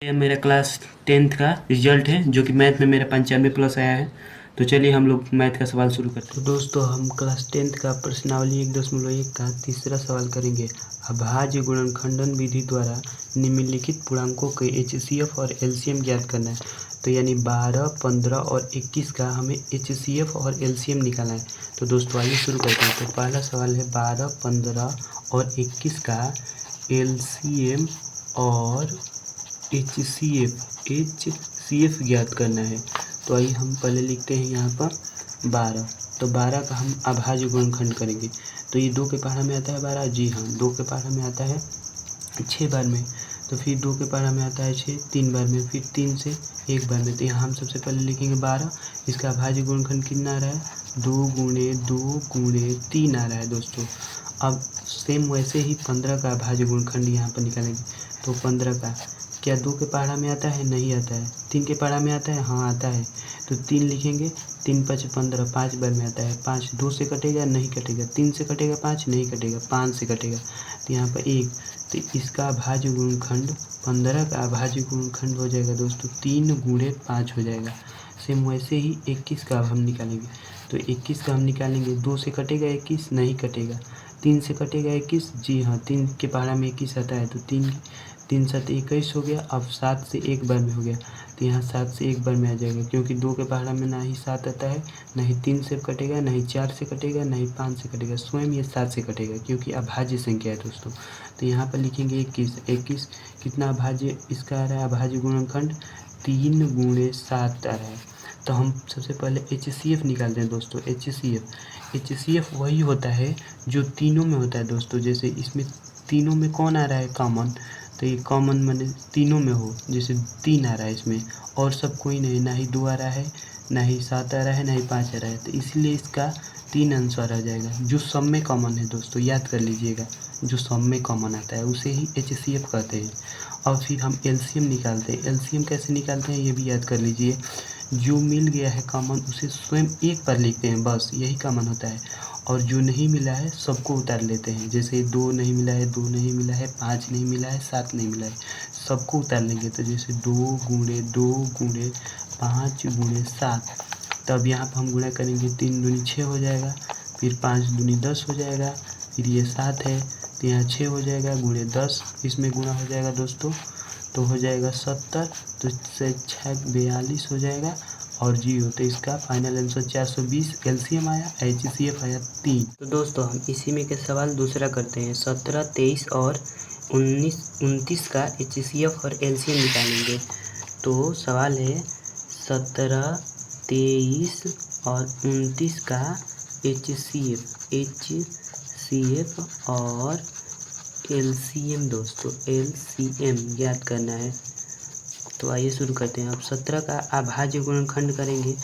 ये मेरा class 10th का रिजल्ट है जो कि मैथ में मेरा 95+ आया है। तो चलिए हम लोग मैथ का सवाल शुरू करते हैं। तो दोस्तों हम क्लास 10th का प्रश्नावली 1.1 का तीसरा सवाल करेंगे। अभाज्य गुणनखंडन विधि द्वारा निम्नलिखित पूर्णांकों के HCF और LCM ज्ञात करना है। तो यानी 12, 15 और 21 का हमें HCF और LCM निकालना है। तो दोस्तों आइए शुरू करते हैं। तो पहला सवाल है 12, 15 और 21 का LCM और HCF ज्ञात करना है। तो आइए हम पहले लिखते हैं यहाँ पर 12। तो 12 का हम अभाज्य गुणनखंड करेंगे। तो ये 2 के पहाड़ा में आता है 12, जी हाँ 2 के पहाड़ा में आता है 6 बार में। तो फिर 2 के पहाड़ा में आता है 6 3 बार में, फिर 3 से 1 बार में। तो यहाँ हम सबसे पहले लिखेंगे 12। इसका अभाज्य गुणनखंड कितना आ रहा है 2 गुणे 2 गुणे 3 आ रहा है दोस्तों। अब सेम वैसे ही 15 का अभाज्य गुणनखंड यहाँ पर निकालेंगे। तो 15 का क्या 2 के पहाड़ा में आता है, नहीं आता है। 3 के पहाड़ा में आता है, हाँ आता है। तो 3 लिखेंगे, 3 5 15, 5 बार में आता है। 5 2 से कटेगा, नहीं कटेगा। 3 से कटेगा 5, नहीं कटेगा। 5 से कटेगा तो यहाँ पर 1। तो इसका अभाज्य गुणनखंड 15 का अभाज्य गुणनखंड हो जाएगा दोस्तों 3 गुणे 5 हो जाएगा। सेम वैसे ही 21 का अब हम निकालेंगे। तो 21 का हम निकालेंगे, 2 से कटेगा 21, नहीं कटेगा। 3 से कटेगा 21, जी हाँ 3 के पहाड़ा में 21 आता है। तो 3 7 21 हो गया। अब 7 से 1 बार में हो गया। तो यहाँ 7 से 1 बार में आ जाएगा, क्योंकि 2 के पहाड़ा में ना ही 7 आता है, ना ही 3 से कटेगा, ना ही 4 से कटेगा, ना ही 5 से कटेगा। स्वयं ये 7 से कटेगा क्योंकि अभाज्य संख्या है दोस्तों। तो यहाँ पर लिखेंगे 21 कितना अभाज्य इसका आ रहा है अभाज्य गुणनखंड 3 गुणे 7 आ रहा है। तो हम सबसे पहले HCF निकालते हैं दोस्तों। HCF वही होता है जो तीनों में होता है दोस्तों। जैसे इसमें तीनों में कौन आ रहा है कॉमन, तो ये कॉमन माने तीनों में हो। जैसे 3 आ रहा है इसमें और सब कोई नहीं, ना ही 2 आ रहा है, ना ही 7 आ रहा है, ना ही 5 आ रहा है। तो इसलिए इसका 3 आंसर आ जाएगा जो सब में कॉमन है दोस्तों। याद कर लीजिएगा, जो सब में कॉमन आता है उसे ही HCF कहते हैं। और फिर हम LCM निकालते हैं। LCM कैसे निकालते हैं ये भी याद कर लीजिए। जो मिल गया है कॉमन उसे स्वयं एक बार लिखते हैं, बस यही कॉमन होता है। और जो नहीं मिला है सबको उतार लेते हैं। जैसे 2 नहीं मिला है, 2 नहीं मिला है, 5 नहीं मिला है, 7 नहीं मिला है, सबको उतार लेंगे। तो जैसे 2 गुणे 2 गुणे 5 गुणे 7। तब यहाँ पर हम गुणा करेंगे, 3 दूनी 6 हो जाएगा, फिर 5 दूनी 10 हो जाएगा, फिर ये 7 है तो यहाँ 6 हो जाएगा गुणे 10, इसमें गुणा हो जाएगा दोस्तों तो हो जाएगा 70। तो इससे 6 42 हो जाएगा और जी हो। तो इसका फाइनल आंसर 420 LCM आया, HCF आया 3। तो दोस्तों हम इसी में के सवाल दूसरा करते हैं। 17, 23 और 29 का HCF और LCM निकालेंगे। तो सवाल है 17, 23 और 29 का HCF और LCM दोस्तों LCM ज्ञात करना है। तो आइए शुरू करते हैं। अब 17 का अभाज्य गुणनखंड करेंगे।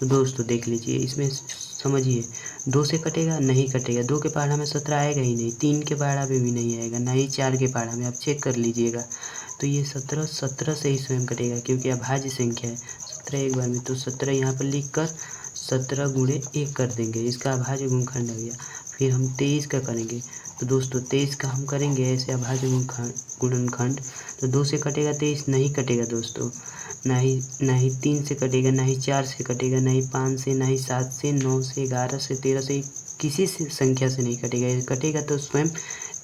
तो दोस्तों देख लीजिए, इसमें समझिए 2 से कटेगा, नहीं कटेगा। 2 के पहाड़ा में 17 आएगा ही नहीं, 3 के पहाड़ा में भी नहीं आएगा, ना ही 4 के पहाड़ा में। आप चेक कर लीजिएगा। तो ये 17 से ही स्वयं कटेगा क्योंकि अभाज्य संख्या है। 17 एक बार में, तो 17 यहाँ पर लिख कर 17 गुणे 1 कर देंगे, इसका अभाज्य गुणनखंड आ गया। फिर हम 23 का करेंगे। तो दोस्तों 23 का हम करेंगे ऐसे अभाज्य गुणनखंड। तो 2 से कटेगा 23, नहीं कटेगा दोस्तों। ना ही 3 से कटेगा, ना ही 4 से कटेगा, ना ही 5 से, ना ही 7 से, 9 से, 11 से, 13 से, किसी से संख्या से नहीं कटेगा। कटेगा तो स्वयं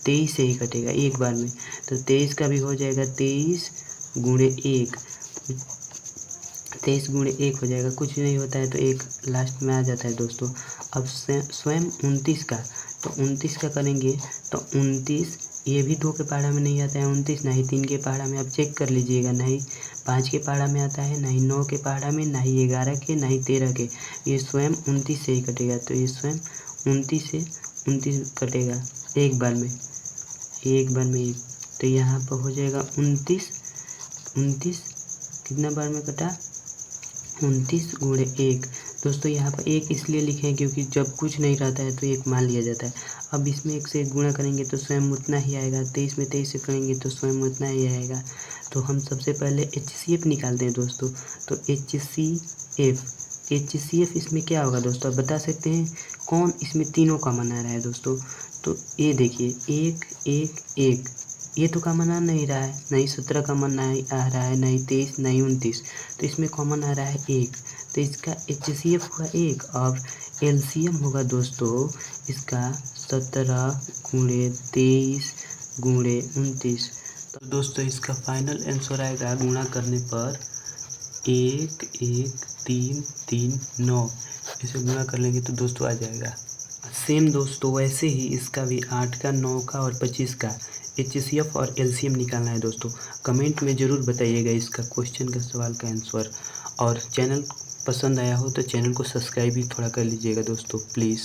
23 से ही कटेगा एक बार में। तो 23 का भी हो जाएगा 23 गुणे 1। 23 गुणे 1 हो जाएगा, कुछ नहीं होता है तो 1 लास्ट में आ जाता है दोस्तों। अब स्वयं 29 का, तो 29 का करेंगे। तो 29 ये भी 2 के पहाड़ा में नहीं आता है 29, ना ही 3 के पहाड़ा में। आप चेक कर लीजिएगा, ना ही 5 के पहाड़ा में आता है, ना ही 9 के पहाड़ा में, ना ही 11 के, ना ही 13 के। ये स्वयं 29 से ही कटेगा। तो ये स्वयं 29 से 29 कटेगा एक बार में, एक बार में एक। तो यहाँ पर हो जाएगा 29 कितना बार में कटा 29 गुणे 1। दोस्तों यहाँ पर 1 इसलिए लिखे हैं क्योंकि जब कुछ नहीं रहता है तो 1 मान लिया जाता है। अब इसमें 1 से गुणा करेंगे तो स्वयं उतना ही आएगा। 23 में 23 से करेंगे तो स्वयं उतना ही आएगा। तो हम सबसे पहले HCF निकालते हैं दोस्तों। तो HCF इसमें क्या होगा दोस्तों, आप बता सकते हैं कौन इसमें तीनों कॉमन आ रहा है दोस्तों। तो ये देखिए 1 1 1 ये तो कॉमन आ नहीं रहा है, नहीं 17 कॉमन नहीं आ रहा है, नहीं 23, नहीं 29, तो इसमें कॉमन आ रहा है 1। तो इसका HCF हुआ 1 और LCM होगा दोस्तों इसका 17 गुणे 23 गुणे 29। तो दोस्तों इसका फाइनल आंसर आएगा गुणा करने पर 11339, इसे गुणा कर लेंगे तो दोस्तों आ जाएगा। सेम दोस्तों वैसे ही इसका भी 8 का, 9 का और 25 का HCF और LCM निकालना है दोस्तों। कमेंट में ज़रूर बताइएगा इसका क्वेश्चन का सवाल का आंसर। और चैनल पसंद आया हो तो चैनल को सब्सक्राइब भी थोड़ा कर लीजिएगा दोस्तों प्लीज़।